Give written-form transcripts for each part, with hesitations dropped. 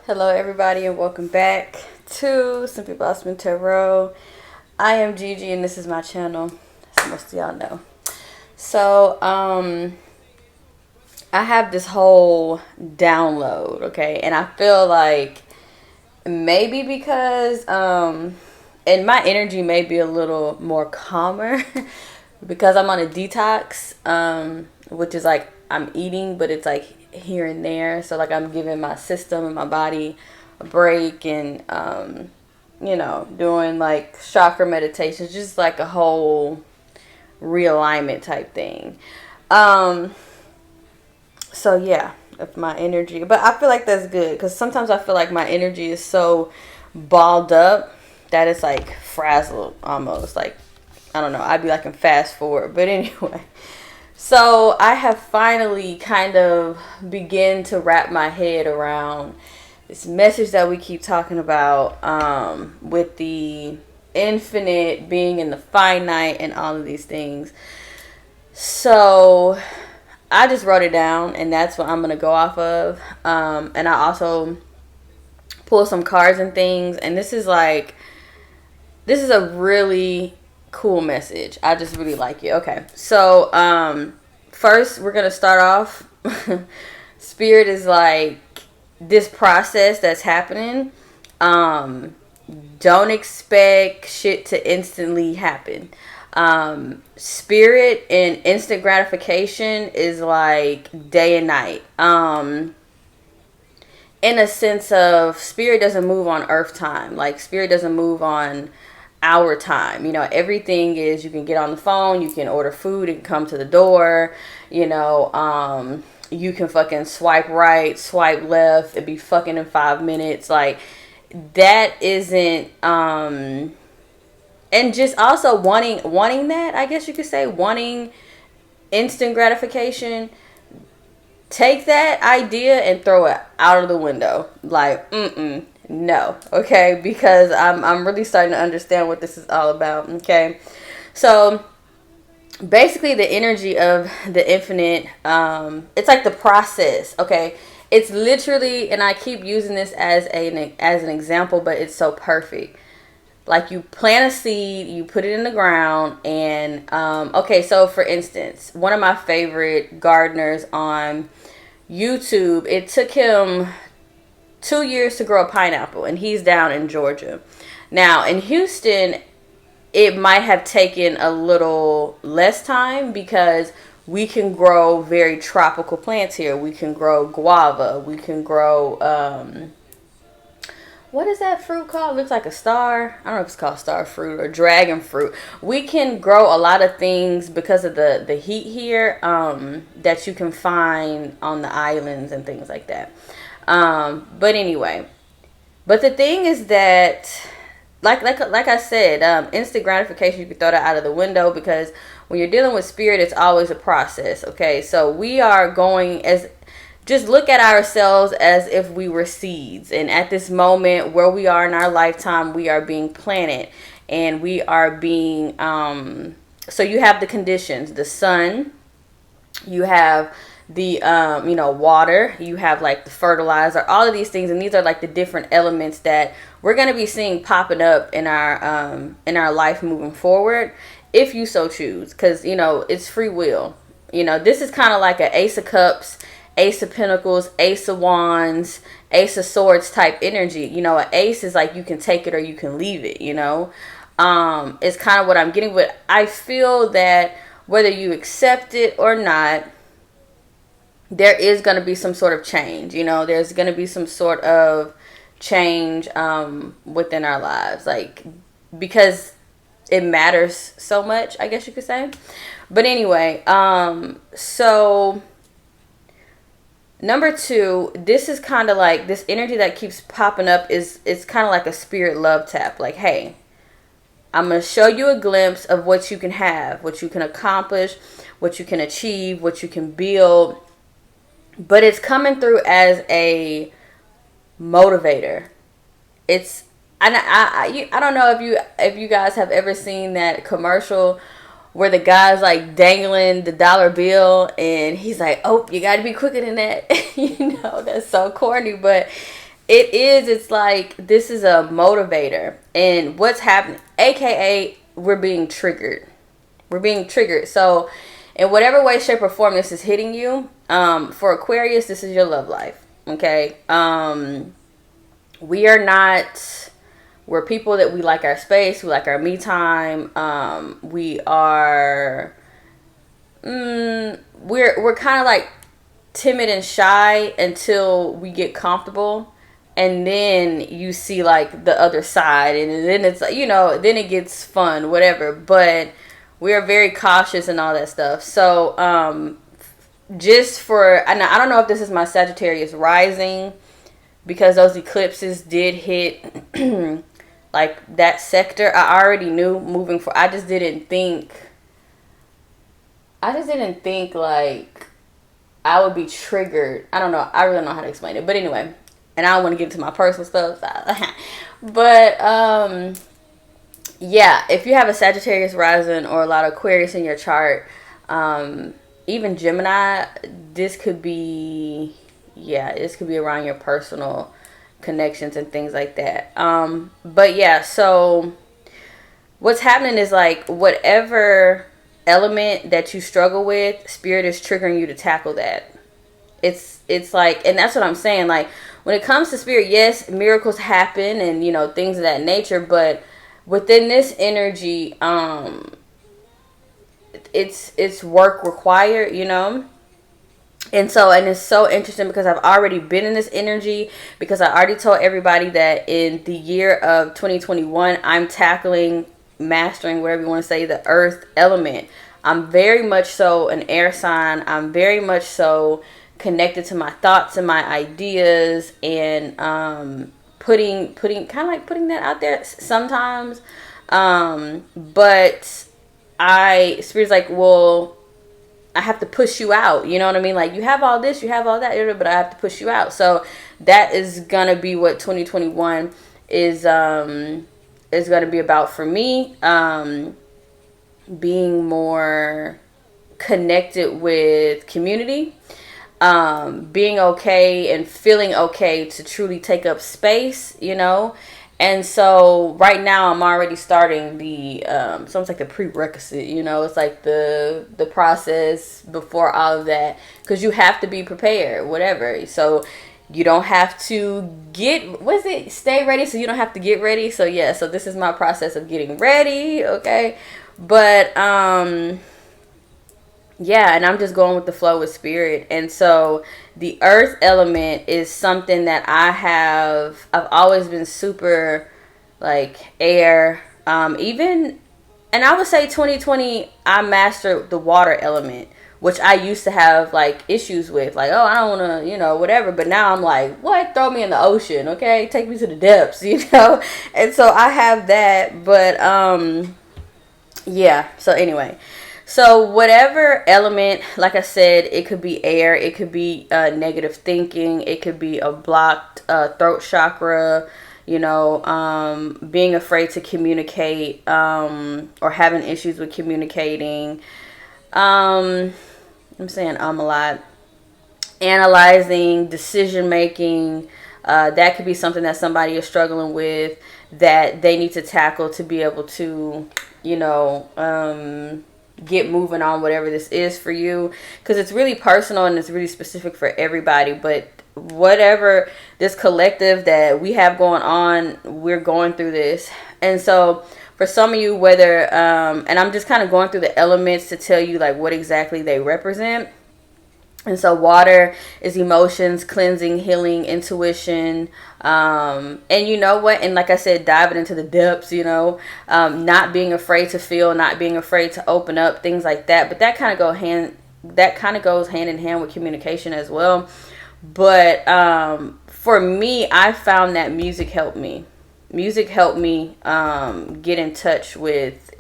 Hello, everybody, and welcome back to Simply Blossoming Tarot. I am Gigi, and this is my channel, as most of y'all know. So, I have this whole download, okay, and I feel like maybe because, and my energy may be a little more calmer because I'm on a detox, which is like I'm eating, but it's like here and there. So like I'm giving my system and my body a break, and doing like chakra meditations, just like a whole realignment type thing. Um, so yeah, if my energy, but I feel like that's good because sometimes I feel like my energy is so balled up that it's like frazzled almost. Like I don't know, I'd be like in fast forward, but anyway. So I have finally kind of begin to wrap my head around this message that we keep talking about, with the infinite being in the finite and all of these things. So I just wrote it down, and that's what I'm going to go off of. And I also pull some cards and things, and this is a really cool message. I just really like it. Okay, so first we're gonna start off. Spirit is like this process that's happening. Don't expect shit to instantly happen. Spirit and instant gratification is like day and night. In a sense of spirit doesn't move on earth time. Like spirit doesn't move on our time. Everything is, you can get on the phone, you can order food, it can come to the door, you can fucking swipe right, swipe left, it'd be fucking in 5 minutes. Like that isn't and just also wanting that, I guess you could say, wanting instant gratification. Take that idea and throw it out of the window. Like, no, okay? Because I'm really starting to understand what this is all about, okay? So, basically the energy of the infinite, it's like the process, okay? It's literally, and I keep using this as an example, but it's so perfect. Like you plant a seed, you put it in the ground, and okay, so for instance, one of my favorite gardeners on YouTube, it took him 2 years to grow a pineapple, and he's down in Georgia. Now in Houston, it might have taken a little less time because we can grow very tropical plants here. We can grow guava, we can grow what is that fruit called? It looks like a star. I don't know if it's called star fruit or dragon fruit. We can grow a lot of things because of the heat here, that you can find on the islands and things like that. But anyway, but the thing is that, like I said, instant gratification, you can throw that out of the window because when you're dealing with spirit, it's always a process. Okay, so we are going as, just look at ourselves as if we were seeds. And at this moment where we are in our lifetime, we are being planted. And we are being, so you have the conditions, the sun, you have the, water, you have like the fertilizer, all of these things. And these are like the different elements that we're going to be seeing popping up in our life moving forward, if you so choose. Because, it's free will. This is kind of like an Ace of Cups, Ace of Pentacles, Ace of Wands, Ace of Swords type energy. An ace is like you can take it or you can leave it, It's kind of what I'm getting with. I feel that whether you accept it or not, there is going to be some sort of change. There's going to be some sort of change within our lives. Like, because it matters so much, I guess you could say. But anyway, so number two, this is kind of like this energy that keeps popping up it's kind of like a spirit love tap. Like, hey, I'm going to show you a glimpse of what you can have, what you can accomplish, what you can achieve, what you can build. But it's coming through as a motivator. It's, I don't know if you guys have ever seen that commercial where the guy's like dangling the dollar bill and he's like, oh, you got to be quicker than that. That's so corny, but It's like, this is a motivator. And what's happening, aka we're being triggered. We're being triggered. So in whatever way, shape, or form this is hitting you, for Aquarius, this is your love life. Okay. We are not, we're people that we like our space, we like our me time. We are, we're kind of like timid and shy until we get comfortable, and then you see like the other side, and then it's like, then it gets fun, whatever. But we are very cautious and all that stuff. So just for, I don't know if this is my Sagittarius rising, because those eclipses did hit like that sector. I already knew moving forward. I just didn't think like I would be triggered. I don't know. I really don't know how to explain it. But anyway, and I don't want to get into my personal stuff. But yeah, if you have a Sagittarius rising or a lot of Aquarius in your chart, even Gemini, this could be around your personal connections and things like that. But yeah, so what's happening is like, whatever element that you struggle with, Spirit is triggering you to tackle that. It's like, and that's what I'm saying, like, when it comes to Spirit, yes, miracles happen and things of that nature, but within this energy, it's work required, And it's so interesting, because I've already been in this energy, because I already told everybody that in the year of 2021, I'm tackling, mastering, whatever you want to say, the earth element. I'm very much so an air sign. I'm very much so connected to my thoughts and my ideas, and putting kind of like putting that out there sometimes. But Spirit's like, well, I have to push you out. You know what I mean? Like, you have all this, you have all that, but I have to push you out. So that is gonna be what 2021 is gonna be about for me. Being more connected with community, being okay and feeling okay to truly take up space, And so right now I'm already starting the so it's like the prerequisite, it's like the process before all of that, because you have to be prepared, whatever. So you don't have to stay ready, so you don't have to get ready. So yeah, so this is my process of getting ready, okay? But yeah, and I'm just going with the flow with Spirit. And so the earth element is something that I've always been super like air, even, and I would say 2020 I mastered the water element, which I used to have like issues with, like, oh, I don't want to, whatever. But now I'm like, what? Throw me in the ocean, okay? Take me to the depths, And so I have that, but yeah. So anyway, so whatever element, like I said, it could be air, it could be negative thinking, it could be a blocked throat chakra, being afraid to communicate, or having issues with communicating. I'm saying a lot. Analyzing, decision making. That could be something that somebody is struggling with, that they need to tackle to be able to, get moving on whatever this is for you, because it's really personal and it's really specific for everybody. But whatever this collective that we have going on, we're going through this. And so for some of you, whether and I'm just kind of going through the elements to tell you like what exactly they represent. And so water is emotions, cleansing, healing, intuition, and you know what? And like I said, diving into the depths, not being afraid to feel, not being afraid to open up, things like that. But that kind of goes hand in hand with communication as well. But for me, I found that music helped me. Music helped me get in touch with,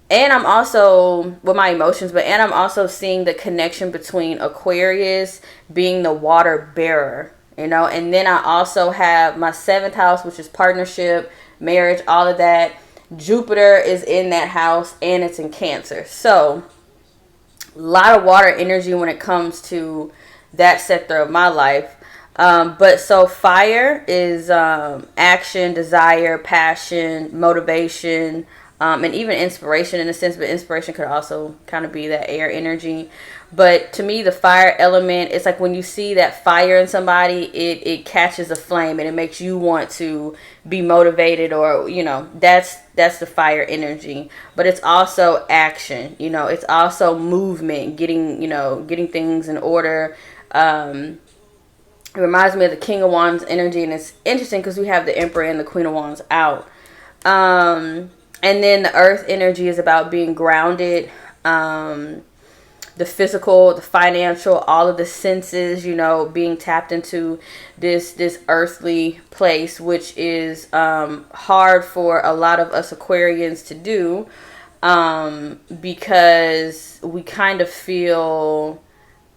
and I'm also with my emotions, and I'm also seeing the connection between Aquarius being the water bearer, and then I also have my 7th house, which is partnership, marriage, all of that. Jupiter is in that house, and it's in Cancer. So a lot of water energy when it comes to that sector of my life. But so fire is action, desire, passion, motivation, and even inspiration in a sense. But inspiration could also kind of be that air energy. But to me, the fire element, it's like when you see that fire in somebody, it catches a flame and it makes you want to be motivated, or, you know, that's the fire energy. But it's also action, you know, it's also movement, getting things in order. It reminds me of the King of Wands energy, and it's interesting because we have the Emperor and the Queen of Wands out. And then the Earth energy is about being grounded, the physical, the financial, all of the senses, you know, being tapped into this earthly place, which is hard for a lot of us Aquarians to do, because we kind of feel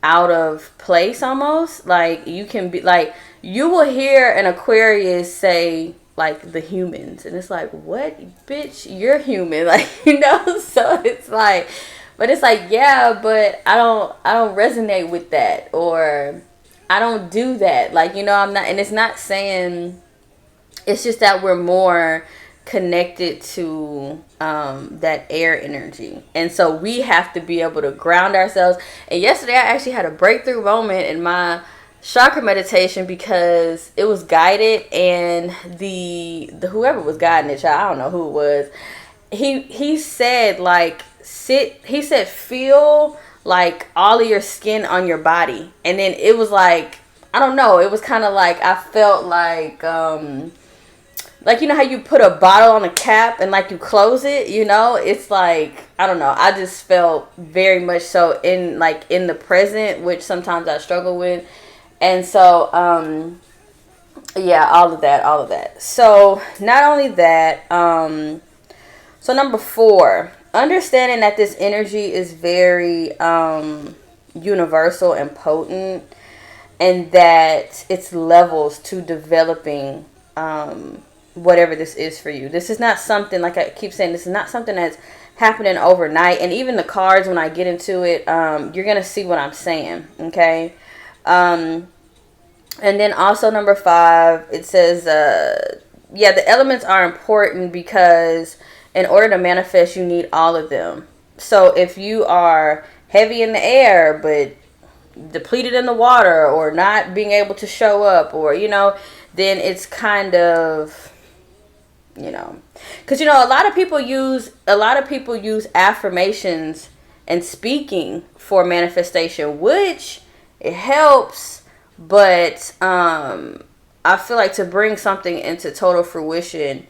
out of place almost. Like, you can be like, you will hear an Aquarius say like the humans, and it's like, what, bitch, you're human, like, you know. So it's like, but it's like, yeah, but I don't resonate with that, or I don't do that, like, you know. I'm not, and it's not saying, it's just that we're more connected to that air energy, and so we have to be able to ground ourselves. And yesterday I actually had a breakthrough moment in my chakra meditation, because it was guided, and the whoever was guiding it, I don't know who it was, he said, like, he said, feel like all of your skin on your body. And then it was like, I don't know, it was kind of like, I felt like, you know how you put a bottle on a cap and like you close it, you know? It's like, I don't know, I just felt very much so in the present, which sometimes I struggle with. And so, yeah, all of that. So not only that, so number 4, understanding that this energy is very universal and potent, and that it's levels to developing whatever this is for you. This is not something, like I keep saying, this is not something that's happening overnight. And even the cards, when I get into it, you're going to see what I'm saying, okay? And then also number 5, it says, yeah, the elements are important because in order to manifest, you need all of them. So if you are heavy in the air, but depleted in the water, or not being able to show up, or, you know, then it's kind of, you know, because, you know, a lot of people use affirmations and speaking for manifestation, which it helps, but I feel like to bring something into total fruition,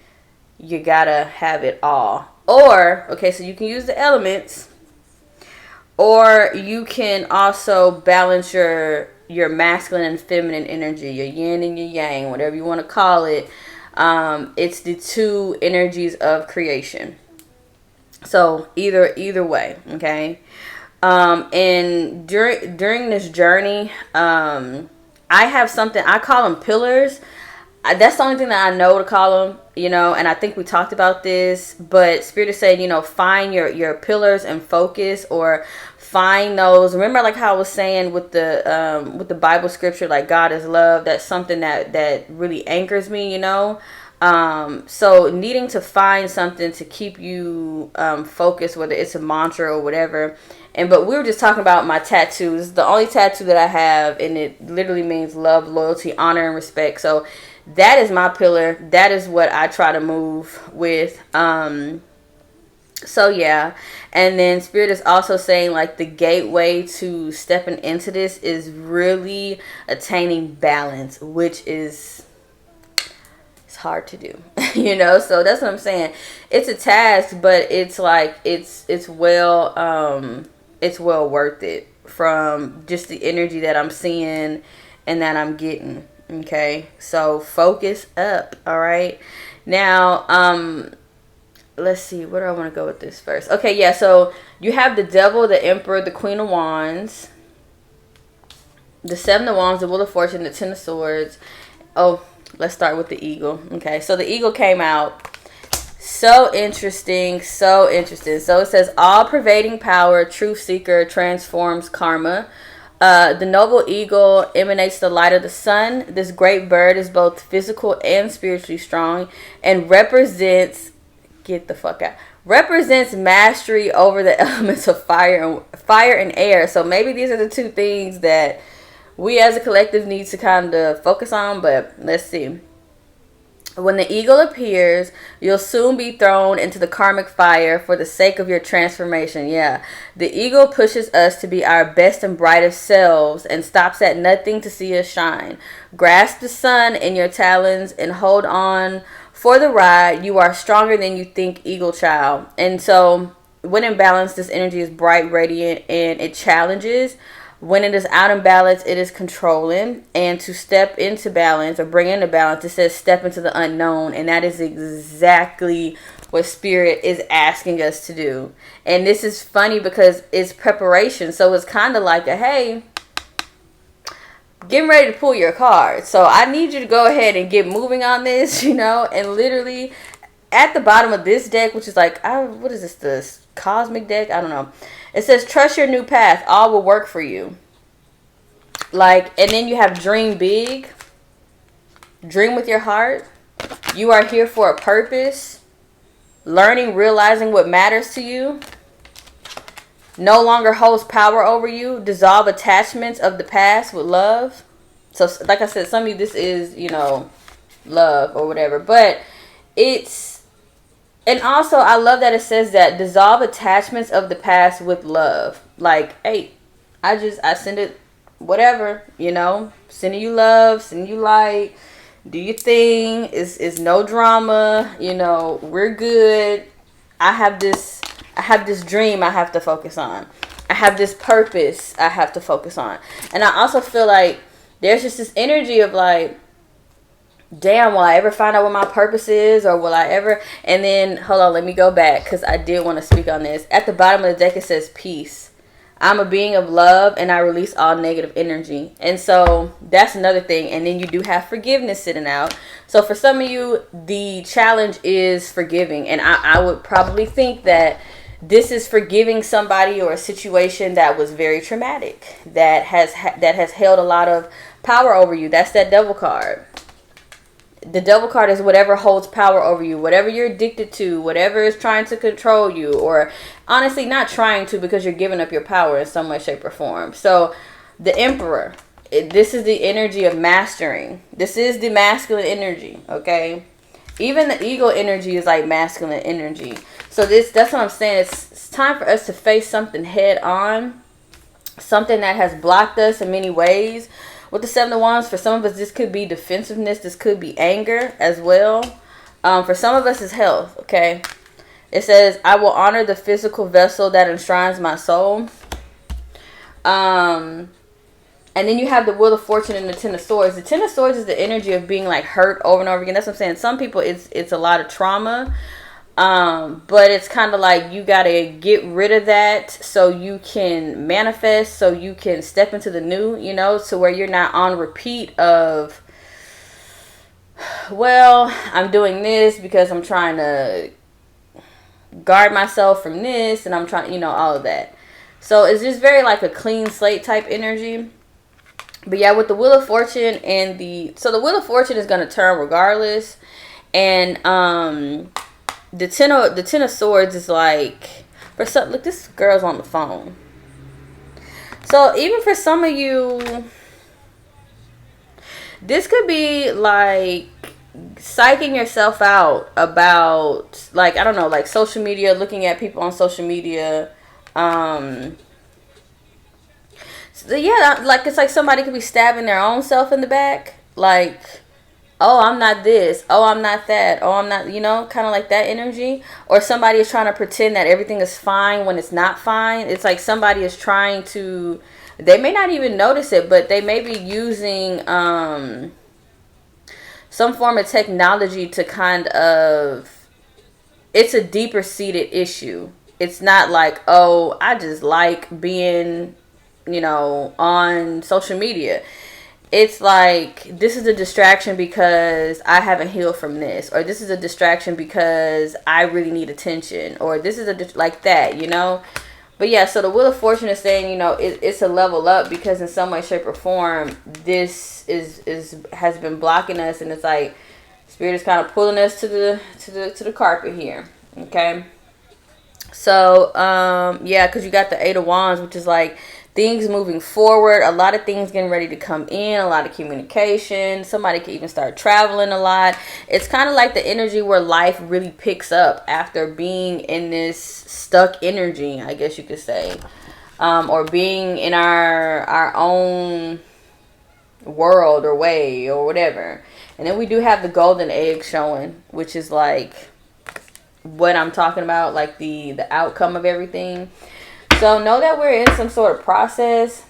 you gotta have it all. Or, okay, so you can use the elements, or you can also balance your masculine and feminine energy, your yin and your yang, whatever you want to call it. It's the 2 energies of creation. So either way, okay. And during this journey, I have something, I call them pillars. That's the only thing that I know to call them, you know, and I think we talked about this, but Spirit is saying, you know, find your pillars and focus, or find those. Remember, like how I was saying with the Bible scripture, like God is love, that's something that really anchors me, you know. So needing to find something to keep you focused, whether it's a mantra or whatever. But we were just talking about my tattoos. It's the only tattoo that I have, and it literally means love, loyalty, honor, and respect. So that is my pillar. That is what I try to move with. So yeah. And then Spirit is also saying, like, the gateway to stepping into this is really attaining balance, which is, it's hard to do, you know. So that's what I'm saying. It's a task, but it's like, it's well worth it, from just the energy that I'm seeing and that I'm getting. Okay, so focus up. All right, now let's see, where do I want to go with this first? Okay, yeah, so you have the Devil, the Emperor, the Queen of Wands, the 7 of Wands, the Wheel of Fortune, the 10 of Swords. Oh, let's start with the Eagle. Okay, so the Eagle came out. So interesting, so interesting. So it says, all pervading power, truth seeker, transforms karma. The noble eagle emanates the light of the sun. This great bird is both physical and spiritually strong and represents, get the fuck out, represents mastery over the elements of fire and air. So maybe these are the two things that we as a collective need to kind of focus on, but let's see. When the eagle appears, you'll soon be thrown into the karmic fire for the sake of your transformation. Yeah. The eagle pushes us to be our best and brightest selves and stops at nothing to see us shine. Grasp the sun in your talons and hold on for the ride. You are stronger than you think, eagle child. And so when in balance, this energy is bright, radiant, and it challenges. When it is out of balance, it is controlling. And to step into balance or bring into balance, it says step into the unknown. And that is exactly what Spirit is asking us to do. And this is funny because it's preparation. So it's kind of like a, hey, getting ready to pull your card. So I need you to go ahead and get moving on this, you know. And literally at the bottom of this deck, which is like, what is this cosmic deck? I don't know. It says, trust your new path. All will work for you. Like, and then you have dream big. Dream with your heart. You are here for a purpose. Learning, realizing what matters to you. No longer holds power over you. Dissolve attachments of the past with love. So, like I said, some of you, this is, you know, love or whatever. But it's... And also, I love that it says that dissolve attachments of the past with love. Like, hey, I send it, whatever, you know, sending you love, sending you light, do your thing. It's no drama, you know, we're good. I have this dream I have to focus on. I have this purpose I have to focus on. And I also feel like there's just this energy of like, damn, will I ever find out what my purpose is? Or will I ever? And then, hold on, let me go back because I did want to speak on this. At the bottom of the deck, it says peace. I'm a being of love and I release all negative energy. And so that's another thing. And then you do have forgiveness sitting out. So for some of you, the challenge is forgiving. And I would probably think that this is forgiving somebody or a situation that was very traumatic, that has held a lot of power over you. That's that Devil card. The Devil card is whatever holds power over you, whatever you're addicted to, whatever is trying to control you, or honestly not trying to because you're giving up your power in some way, shape, or form. So the Emperor, this is the energy of mastering. This is the masculine energy, okay? Even the eagle energy is like masculine energy. So that's what I'm saying. It's time for us to face something head on, something that has blocked us in many ways. With the Seven of Wands, for some of us, this could be defensiveness. This could be anger as well. For some of us, it's health, okay? It says, I will honor the physical vessel that enshrines my soul. And then you have the Wheel of Fortune and the Ten of Swords. The Ten of Swords is the energy of being like hurt over and over again. That's what I'm saying. Some people, it's a lot of trauma. But it's kind of like you got to get rid of that so you can manifest, so you can step into the new, you know, to where you're not on repeat of, well, I'm doing this because I'm trying to guard myself from this and I'm trying, you know, all of that. So it's just very like a clean slate type energy. But yeah, with the Wheel of Fortune and so the Wheel of Fortune is going to turn regardless. And, the ten of Swords is like, for some, look, this girl's on the phone. So even for some of you, this could be like psyching yourself out about, like, I don't know, like social media, looking at people on social media. So yeah, like it's like somebody could be stabbing their own self in the back, like, oh, I'm not this. Oh, I'm not that. Oh, I'm not, you know, kind of like that energy. Or somebody is trying to pretend that everything is fine when it's not fine. It's like somebody is trying to, they may not even notice it, but they may be using some form of technology to kind of, it's a deeper seated issue. It's not like, oh, I just like being, you know, on social media. It's like, this is a distraction because I haven't healed from this. Or this is a distraction because I really need attention. Or this is like that, you know. But yeah, so the Wheel of Fortune is saying, you know, it's a level up, because in some way, shape, or form, this has been blocking us, and it's like Spirit is kind of pulling us to the carpet here. Okay. So yeah, because you got the Eight of Wands, which is like things moving forward, a lot of things getting ready to come in, a lot of communication. Somebody could even start traveling a lot. It's kind of like the energy where life really picks up after being in this stuck energy, I guess you could say, or being in our own world or way or whatever. And then we do have the golden egg showing, which is like what I'm talking about, like the outcome of everything. So know that we're in some sort of process.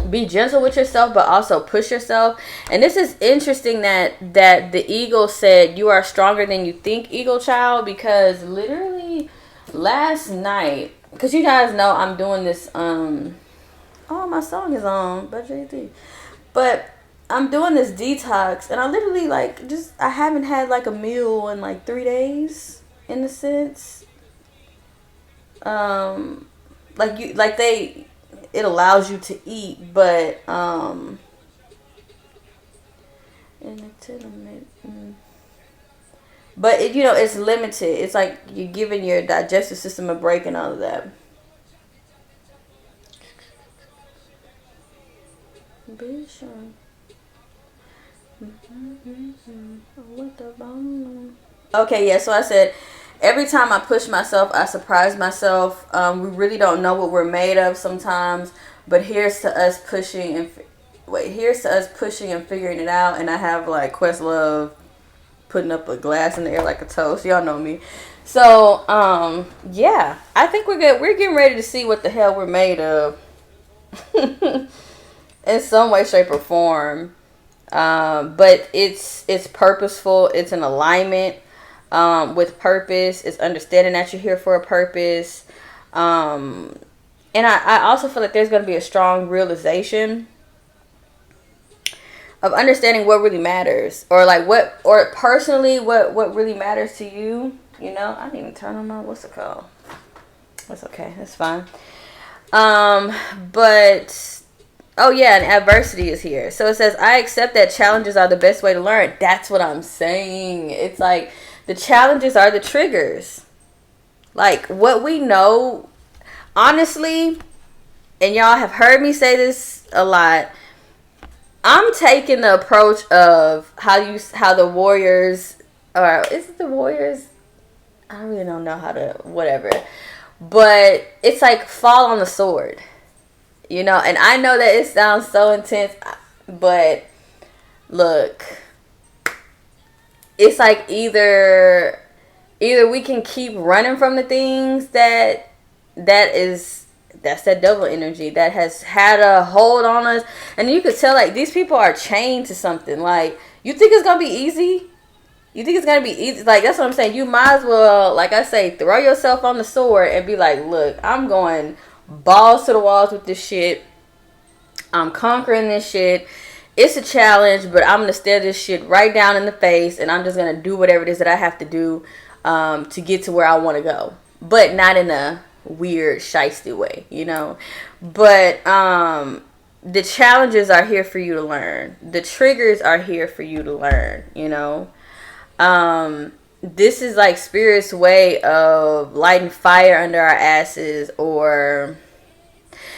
Be gentle with yourself, but also push yourself. And this is interesting that the eagle said you are stronger than you think, eagle child, because literally last night, because you guys know I'm doing this oh, my song is on by JT, but I'm doing this detox, and I literally like I haven't had like a meal in like 3 days, in a sense. It allows you to eat, but but it, you know, it's limited. It's like you're giving your digestive system a break and all of that. Okay, yeah, so I said every time I push myself, I surprise myself. We really don't know what we're made of sometimes, but here's to us pushing and figuring it out. And I have like Questlove putting up a glass in the air like a toast. Y'all know me. So yeah, I think we're good. We're getting ready to see what the hell we're made of in some way, shape, or form. But it's purposeful. It's an alignment with purpose. It's understanding that you're here for a purpose. And I also feel like there's going to be a strong realization of understanding what really matters, or like what really matters to you. You know, I didn't even turn on my, what's it called? That's okay. That's fine. But oh yeah, and adversity is here. So it says, I accept that challenges are the best way to learn. That's what I'm saying. It's like the challenges are the triggers. Like what we know, honestly, and y'all have heard me say this a lot, I'm taking the approach of how the warriors, or is it the warriors? I really don't know how to, whatever. But it's like fall on the sword. You know, and I know that it sounds so intense, but look, it's like either we can keep running from the things that's that devil energy that has had a hold on us, and you could tell like these people are chained to something. Like, you think it's gonna be easy? You think it's gonna be easy? Like, that's what I'm saying. You might as well, like I say, throw yourself on the sword and be like, look, I'm going balls to the walls with this shit. I'm conquering this shit. It's a challenge, but I'm gonna stare this shit right down in the face, and I'm just gonna do whatever it is that I have to do to get to where I want to go, but not in a weird shiesty way, you know. But the challenges are here for you to learn. The triggers are here for you to learn, you know. This is like Spirit's way of lighting fire under our asses, or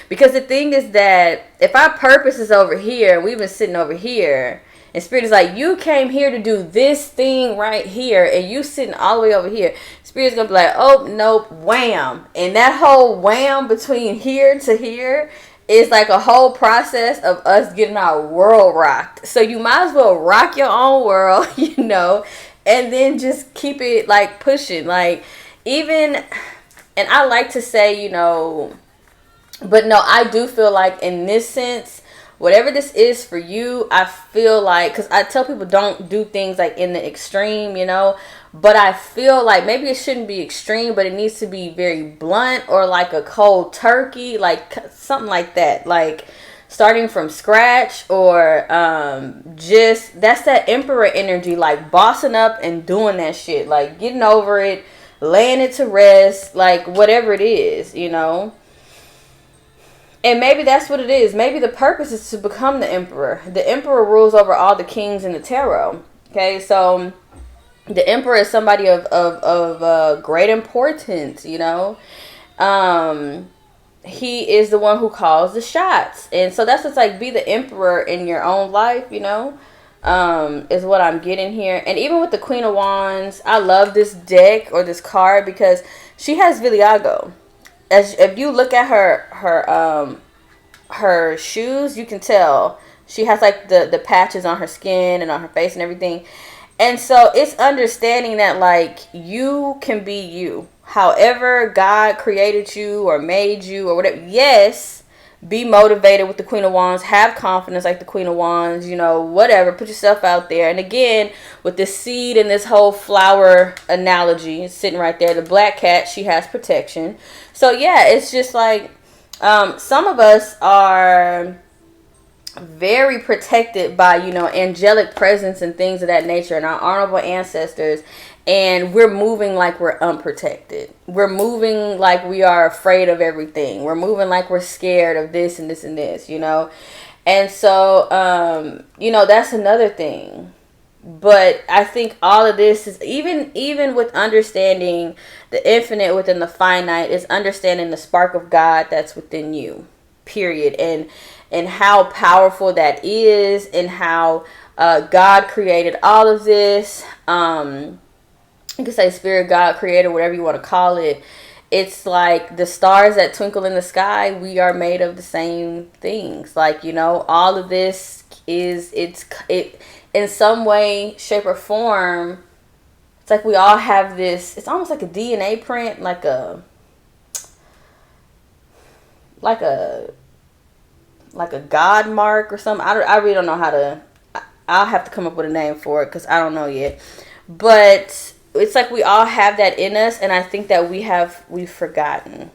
because the thing is that if our purpose is over here, we've been sitting over here, and Spirit is like, you came here to do this thing right here, and you sitting all the way over here. Spirit's gonna be like, oh nope, wham, and that whole wham between here to here is like a whole process of us getting our world rocked. So you might as well rock your own world, you know, and then just keep it like pushing, like even. And I like to say, you know, but no, I do feel like in this sense, whatever this is for you, I feel like, because I tell people don't do things like in the extreme, you know, but I feel like maybe it shouldn't be extreme, but it needs to be very blunt, or like a cold turkey, like something like that, like starting from scratch, or just, that's that emperor energy, like bossing up and doing that shit, like getting over it, laying it to rest, like whatever it is, you know. And maybe that's what it is. Maybe the purpose is to become the emperor. The emperor rules over all the kings in the tarot. Okay, so the emperor is somebody of great importance, you know. He is the one who calls the shots. And so that's what's like, be the emperor in your own life, you know, is what I'm getting here. And even with the Queen of Wands, I love this deck or this card because she has Viliago. As if you look at her shoes, you can tell she has like the patches on her skin and on her face and everything. And so it's understanding that like you can be you. However God created you or made you or whatever. Yes, be motivated with the Queen of Wands. Have confidence like the Queen of Wands. You know, whatever. Put yourself out there. And again, with this seed and this whole flower analogy sitting right there. The black cat, she has protection. So yeah, it's just like some of us are very protected by, you know, angelic presence and things of that nature and our honorable ancestors, and we're moving like we're unprotected. We're moving like we are afraid of everything. We're moving like we're scared of this and this and this, you know. And so you know, that's another thing. But I think all of this is even with understanding the infinite within the finite, is understanding the spark of God that's within you, period. And how powerful that is, and how God created all of this. You could say spirit, God, creator, whatever you want to call it. It's like the stars that twinkle in the sky. We are made of the same things. Like, you know, all of this is it in some way, shape, or form. It's like we all have this. It's almost like a DNA print, like a God mark or something. I really don't know how to. I'll have to come up with a name for it because I don't know yet. But it's like we all have that in us, and I think that we've forgotten,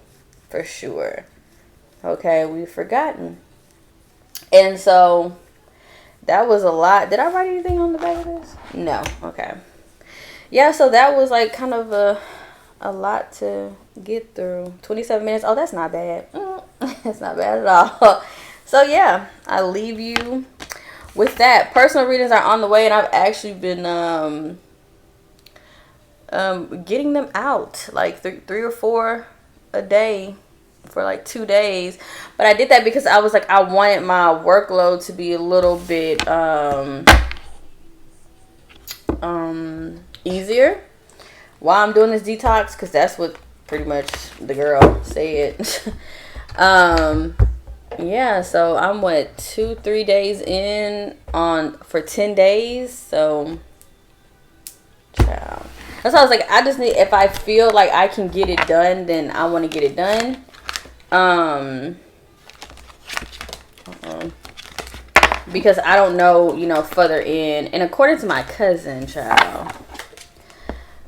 for sure. Okay, we've forgotten. And so that was a lot. Did I write anything on the back of this? No. Okay. Yeah, so that was like kind of a lot to get through. 27 minutes. Oh, that's not bad. That's not bad at all. So yeah, I leave you with that. Personal readings are on the way, and I've actually been getting them out like three or four a day for like 2 days. But I did that because I was like, I wanted my workload to be a little bit easier while I'm doing this detox, because that's what pretty much the girl said. Yeah, so I'm 2-3 days in for 10 days. So child. That's why I was like, I just need, if I feel like I can get it done, then I want to get it done. Because I don't know, you know, further in. And according to my cousin, child,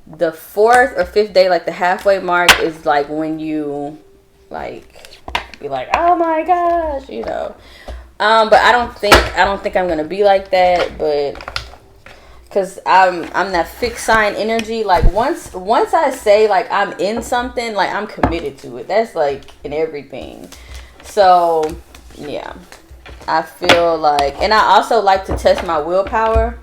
the 4th or 5th day, like the halfway mark, is like when you like be like, oh my gosh, you know. But I don't think I'm gonna be like that, but because I'm that fixed sign energy. Like once I say like I'm in something, like I'm committed to it. That's like in everything. So yeah, I feel like, and I also like to test my willpower.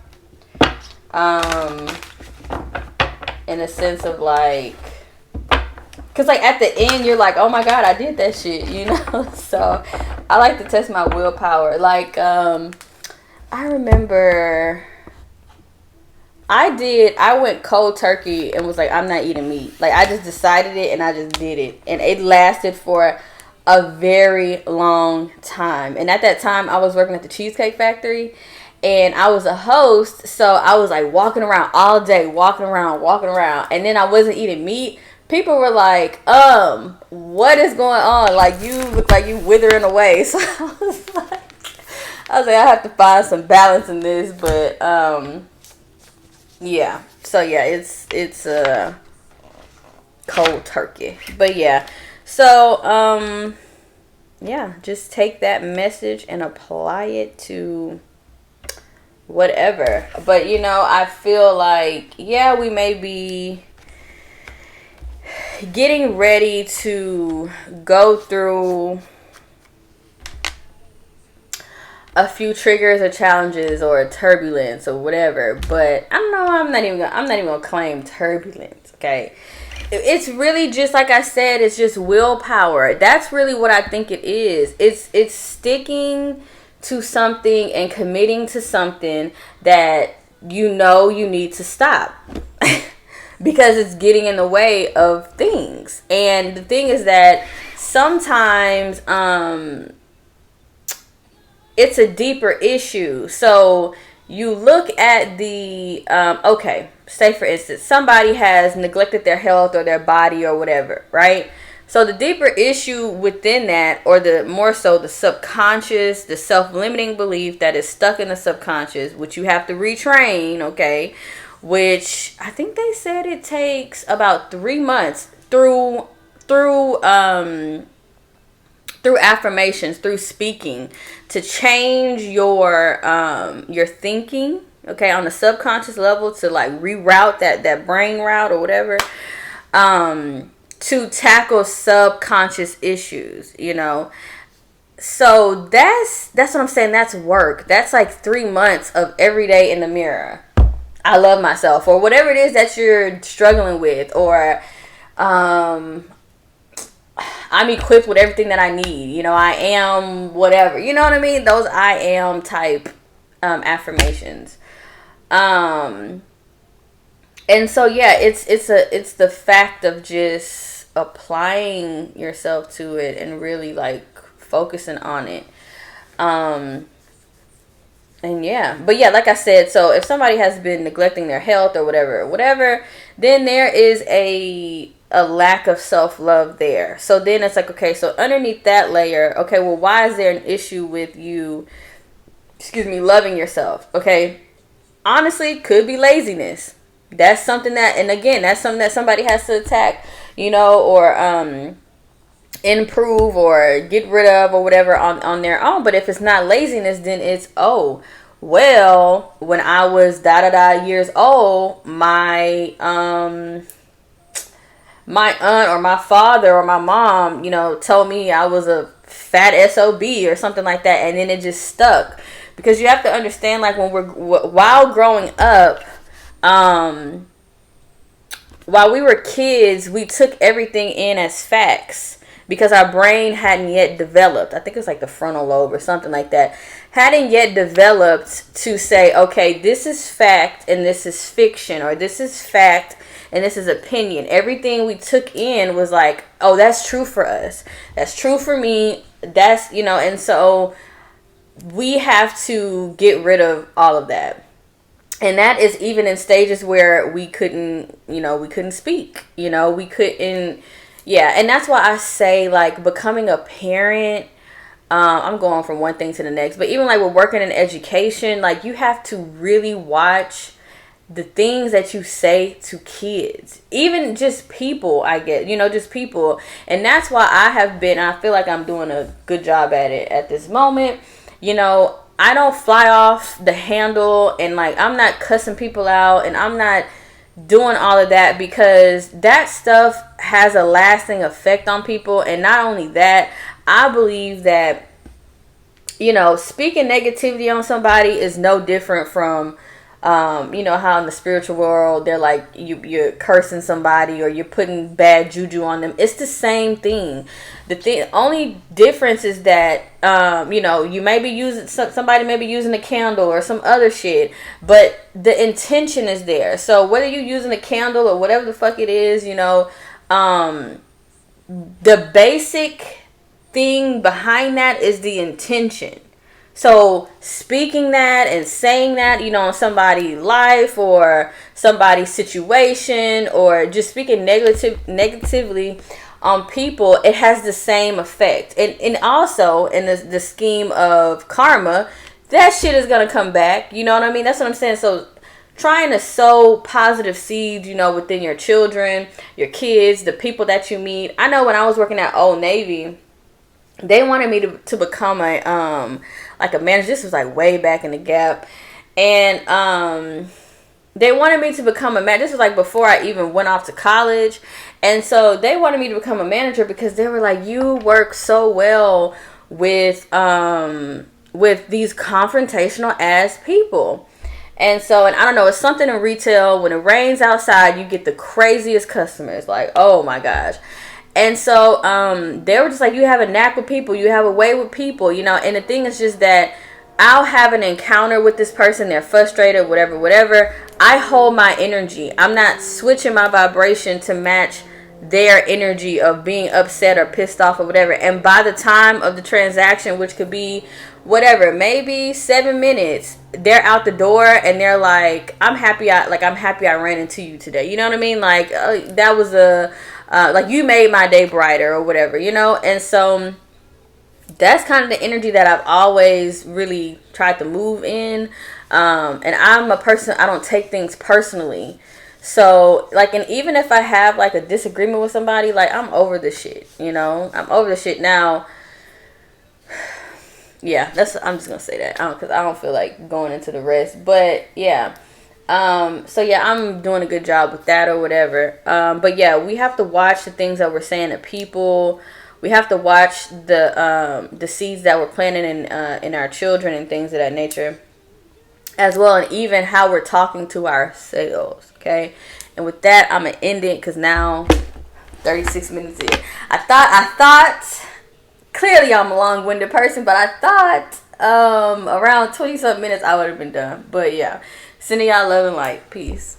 In a sense of like, because like at the end you're like, oh my god, I did that shit, you know. So I like to test my willpower. Like I remember I went cold turkey and was like, I'm not eating meat. Like I just decided it and I just did it, and it lasted for a very long time. And at that time I was working at the Cheesecake Factory, and I was a host, so I was like walking around all day, walking around, and then I wasn't eating meat. People were like, what is going on? Like, you look like you withering away. So I was like, I have to find some balance in this. But yeah. So yeah, it's cold turkey. But yeah. So yeah, just take that message and apply it to whatever. But you know, I feel like, yeah, we may be getting ready to go through a few triggers or challenges or turbulence or whatever. But I don't know, I'm not even gonna claim turbulence, okay? It's really just, like I said, it's just willpower. That's really what I think it is. It's sticking to something and committing to something that you know you need to stop. Because it's getting in the way of things. And the thing is that sometimes it's a deeper issue. So you look at the, okay, say for instance, somebody has neglected their health or their body or whatever, right? So the deeper issue within that, or the more so the subconscious, the self-limiting belief that is stuck in the subconscious, which you have to retrain, okay? Which I think they said it takes about 3 months through affirmations, through speaking, to change your thinking, okay, on the subconscious level, to like reroute that brain route or whatever, to tackle subconscious issues, you know. So that's what I'm saying. That's work. That's like 3 months of every day in the mirror. I love myself, or whatever it is that you're struggling with, or I'm equipped with everything that I need. You know, I am whatever. You know what I mean? Those I am type affirmations. And so yeah, it's the fact of just applying yourself to it and really like focusing on it. And yeah, but yeah, like I said, so if somebody has been neglecting their health or whatever, then there is a lack of self-love there. So then it's like, okay, so underneath that layer, okay, well, why is there an issue with you, loving yourself? Okay, honestly, could be laziness. That's something that, and again, that's something that somebody has to attack, you know, or improve or get rid of or whatever on their own. But if it's not laziness, then it's, oh, well, when I was years old, my aunt or my father or my mom, you know, told me I was a fat SOB or something like that, and then it just stuck. Because you have to understand, like, while growing up, while we were kids, we took everything in as facts. Because our brain hadn't yet developed. I think it's like the frontal lobe or something like that. Hadn't yet developed to say, okay, this is fact and this is fiction. Or this is fact and this is opinion. Everything we took in was like, oh, that's true for us. That's true for me. That's, you know, and so we have to get rid of all of that. And that is even in stages where we couldn't speak. You know, we couldn't. Yeah, and that's why I say, like, becoming a parent, I'm going from one thing to the next, but even like we're working in education, like you have to really watch the things that you say to kids, even just people, just people. And that's why I feel like I'm doing a good job at it at this moment. You know, I don't fly off the handle and like, I'm not cussing people out and I'm not doing all of that, because that stuff has a lasting effect on people. And not only that, I believe that, you know, speaking negativity on somebody is no different from, you know, how in the spiritual world, they're like, you're cursing somebody or you're putting bad juju on them. It's the same thing. The only difference is that, you know, you may be using, somebody may be using a candle or some other shit, but the intention is there. So whether you're using a candle or whatever the fuck it is, you know, the basic thing behind that is the intention. So speaking that and saying that, you know, on somebody's life or somebody's situation, or just speaking negatively on people, it has the same effect. And also in the scheme of karma, that shit is going to come back. You know what I mean? That's what I'm saying. So trying to sow positive seeds, you know, within your children, your kids, the people that you meet. I know when I was working at Old Navy, they wanted me to become a like a manager. This was like way back in the Gap. And they wanted me to become a manager. This was like before I even went off to college. And so they wanted me to become a manager because they were like, you work so well with these confrontational ass people. And so, and I don't know, it's something in retail. When it rains outside, you get the craziest customers. Like, oh my gosh. And so they were just like, you have a knack with people. You have a way with people, you know. And the thing is just that I'll have an encounter with this person. They're frustrated, whatever. I hold my energy. I'm not switching my vibration to match their energy of being upset or pissed off or whatever. And by the time of the transaction, which could be whatever, maybe 7 minutes, they're out the door and they're like, I'm happy I ran into you today. You know what I mean? Like, that was like, you made my day brighter or whatever, you know? And so that's kind of the energy that I've always really tried to move in. And I'm a person, I don't take things personally. So, like, and even if I have, like, a disagreement with somebody, like, I'm over this shit, you know? I'm over this shit now. Yeah, I'm just gonna say that. Because I don't feel like going into the rest. But, yeah. So, yeah, I'm doing a good job with that or whatever. But, yeah, we have to watch the things that we're saying to people. We have to watch the seeds that we're planting in our children and things of that nature as well, and even how we're talking to ourselves. Okay, and with that, I'm gonna end it because now 36 minutes in. I thought clearly I'm a long-winded person, but I thought around 20 something minutes I would have been done. But yeah, sending y'all love and light. Peace.